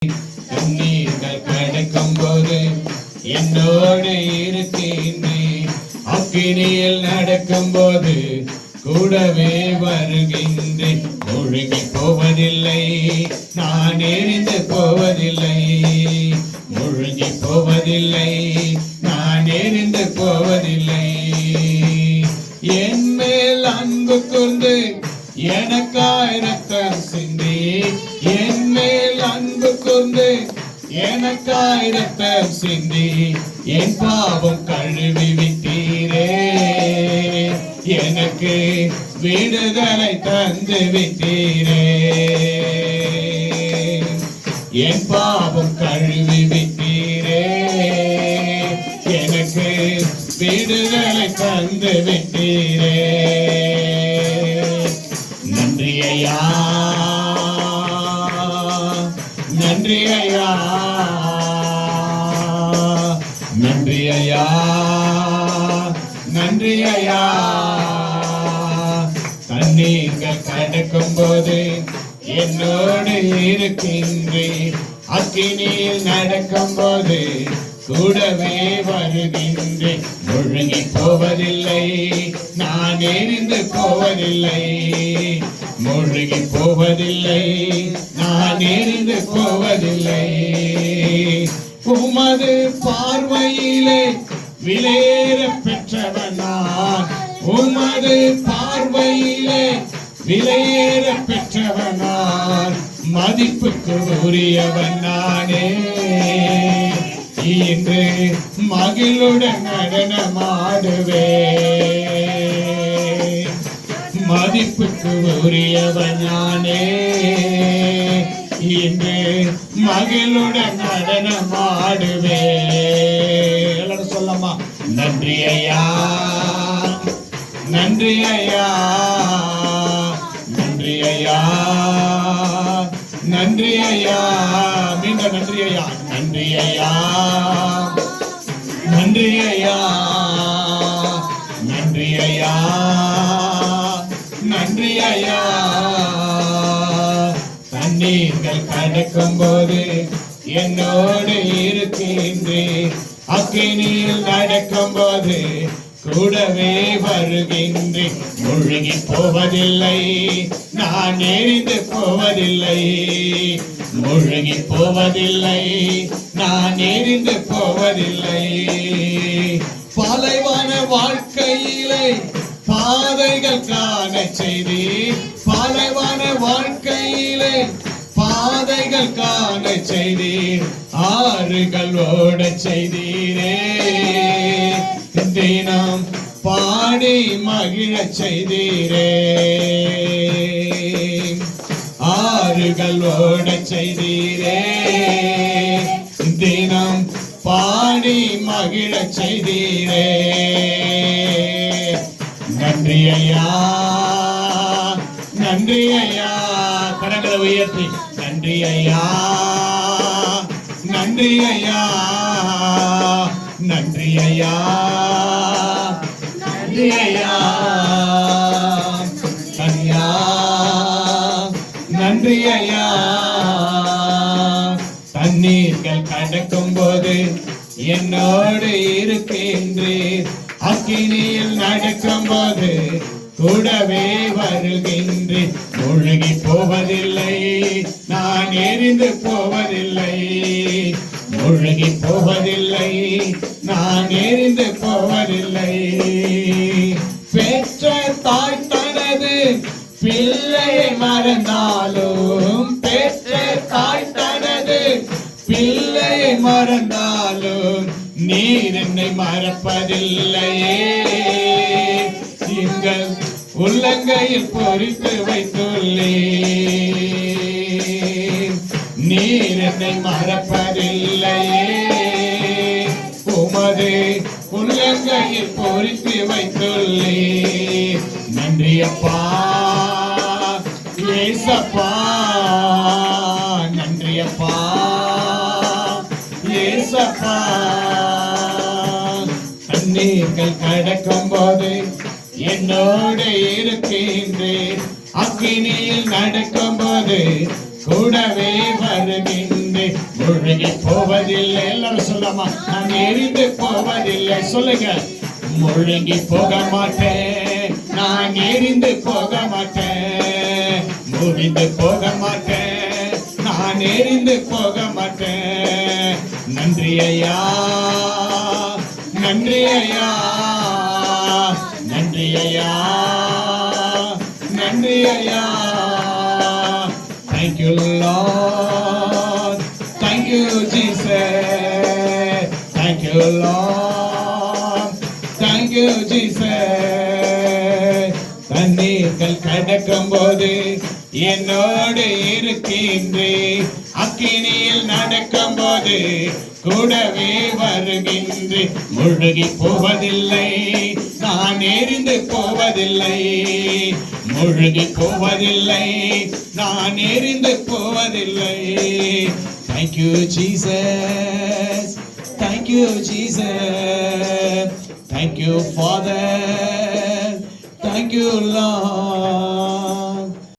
கண்ணீர்கள் கிடைக்கும் போது என்னோடு இருக்கின்றேன். அக்கினியில் நடக்கும் போது கூடவே வருகின்றேன். மூழ்கி போவதில்லை, நான் எரிந்து போவதில்லை. மூழ்கி போவதில்லை, நான் எரிந்து போவதில்லை. என் மேல் அன்பு கூர்ந்து எனக்காய் ரத்தம் சிந்தி, என் மேல் அன்பு கூர்ந்து எனக்காய் ரத்தம் சிந்தி, என் பாவம் கழுவி விட்டீரே. எனக்கு விடுதலை தந்து விட்டீரே. என் பாவம் கழுவி விட்டீரே. எனக்கு விடுதலை தந்து விட்டீரே. நன்றி ஐயா, நன்றி ஐயா, நன்றி ஐயா, நன்றி ஐயா. தண்ணீர்கள் கடக்கும் போது என்னோடு இருக்கின்றேன். அக்கினியில் நடக்கும் போது கூடவே வருகின்றேன். மூழ்கி போவதில்லை, நான் எரிந்து போவதில்லை. மூழ்கி போவதில்லை, நான் எரிந்து போவதில்லை. உமது பார்வையிலே விலையேற பெற்றவன் நான். உமது பார்வையிலே விலையேற பெற்றவன் நான். மதிப்புக்கு உரியவன் நானே. இன்று மகிழுடன் நடனமாடுவேன். மதிப்புக்கு உரியவன் நானே. இன்று மகிழுடன் நடனமாடுவேன். எல்லாரும் சொல்லமா, நன்றி ஐயா, நன்றி ஐயா, நன்றி ஐயா, நன்றி ஐயா. மீண்டும் நன்றி ஐயா, நன்றி ஐயா, நன்றி ஐயா, நன்றி ஐயா, நன்றி ஐயா. தண்ணீர்கள் கடக்கும் போது என்னோடு இருக்கின்றேன். அக்கினியில் நடக்கும் போது கூடவே வருகின்றேன். மூழ்கி போவதில்லை, நான் எரிந்து போவதில்லை. மூழ்கி போவதில்லை, நான் எரிந்து போவதில்லை. பாலைவன வாழ்க்கையிலே பாதைகள் காண செய்தி, பாலைவன வாழ்க்கையிலே பாதைகள் காண செய்தி, ஆறுகள் ஓட செய்தீரே. தினம் பாடி மகிழ செய்தீரே. ஆறுகள் ஓட செய்தீரே. தினம் பாடி மகிழ செய்தீரே. நன்றி ஐயா, நன்றி ஐயா. கரங்களை உயர்த்தி நன்றி ஐயா, நன்றி ஐயா, நன்றி ஐயா, நன்றி ஐயா, ஐயா, நன்றி ஐயா. தண்ணீர்கள் கடக்கும் போது என்னோடு இருக்கின்றேன். அக்கினியில் நடக்கும் போது கூடவே வருகின்றேன். மூழ்கி போவதில்லை, நான் எரிந்து போவதில்லை. மூழ்கி போவதில்லை, நான் எரிந்து போவதில்லை. பெற்ற தாய் தனது பிள்ளையை மறந்தாலும், பெற்ற தாய் தனது பிள்ளையை மறந்தாலும் நீர் என்னை மறப்பதில்லையே. எங்கள் உள்ளங்கையில் பொறித்து வைத்துள்ளேன். நீர் என்னை மறப்பதில்லையே. உமது உள்ளங்கையில் பொறித்து வைத்துள்ளேன். நன்றி அப்பா, ஏசப்பா, நன்றி அப்பா, ஏசப்பா. தண்ணீர்கள் கடக்கும் போது என்னோடு இருக்கின்றேன். அக்கினியில் நடக்கும் போது கூடவே வருகின்றேன். முழுகி போவதில்லை. எல்லாரும் சொல்லாமா, நான் எரிந்து போவதில்லை. சொல்லுங்க, முழுகி போக மாட்டேன், நான் எரிந்து போக மாட்டேன், முறிந்து போக மாட்டேன், நான் எரிந்து போக மாட்டேன். நன்றி ஐயா, நன்றி ஐயா, நன்றி ஐயா, நன்றி ஐயா. Thank you Lord, thank you Jesus, thank you Lord, thank you Jesus. தண்ணீர்கள் கடக்கும் போது என்னோடு இருக்கின்றே, அக்கினியில் நடக்கும் போது கூடவே வருகின்றே. முழுகி போவதில்லை, நான் எரிந்து போவதில்லை, முழுகி போவதில்லை, நான் எரிந்து போவதில்லை. Thank you Jesus, thank you Jesus, thank you Father, thank you Lord.